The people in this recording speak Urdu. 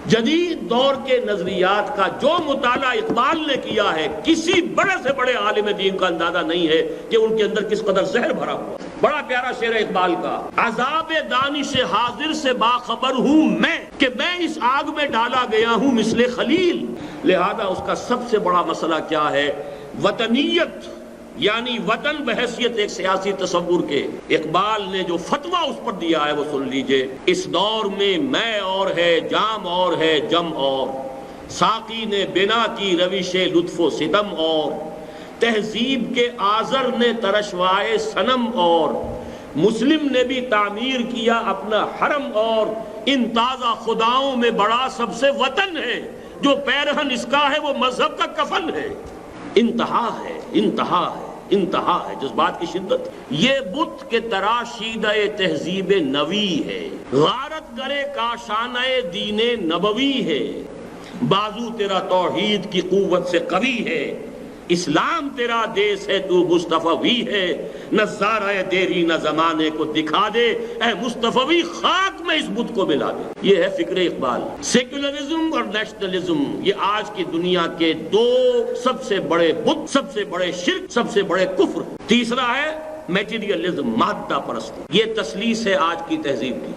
جدید دور کے نظریات کا جو مطالعہ اقبال نے کیا ہے، کسی بڑے سے بڑے عالم دین کا اندازہ نہیں ہے کہ ان کے اندر کس قدر زہر بھرا ہوا۔ بڑا پیارا شعر ہے اقبال کا، عذاب دانش حاضر سے باخبر ہوں میں کہ میں اس آگ میں ڈالا گیا ہوں مثل خلیل۔ لہذا اس کا سب سے بڑا مسئلہ کیا ہے؟ وطنیت، یعنی وطن بحیثیت ایک سیاسی تصور کے۔ اقبال نے جو فتویٰ اس پر دیا ہے وہ سن لیجئے، اس دور میں میں اور ہے، جام اور ہے، جم اور، ساقی نے بنا کی روش لطف و ستم اور، تہذیب کے آزر نے ترشوائے صنم اور، مسلم نے بھی تعمیر کیا اپنا حرم اور، ان تازہ خداؤں میں بڑا سب سے وطن ہے، جو پیرہن اس کا ہے وہ مذہب کا کفن ہے۔ انتہا ہے، انتہا ہے، انتہا ہے جذبات کی شدت۔ یہ بت کے تراشیدہ تہذیب نوی ہے، غارت گرے کاشانہ دین نبوی ہے، بازو تیرا توحید کی قوت سے قوی ہے، اسلام تیرا دیس ہے تو مصطفی ہے، نظارہ دیری نہ زمانے کو دکھا دے، اے مصطفی خاک میں اس بت کو ملا دے۔ یہ ہے فکر اقبال۔ سیکولرزم اور نیشنلزم، یہ آج کی دنیا کے دو سب سے بڑے بت، سب سے بڑے شرک، سب سے بڑے کفر۔ تیسرا ہے میٹیریلزم، مادہ پرستی۔ یہ تسلیس ہے آج کی تہذیب کی۔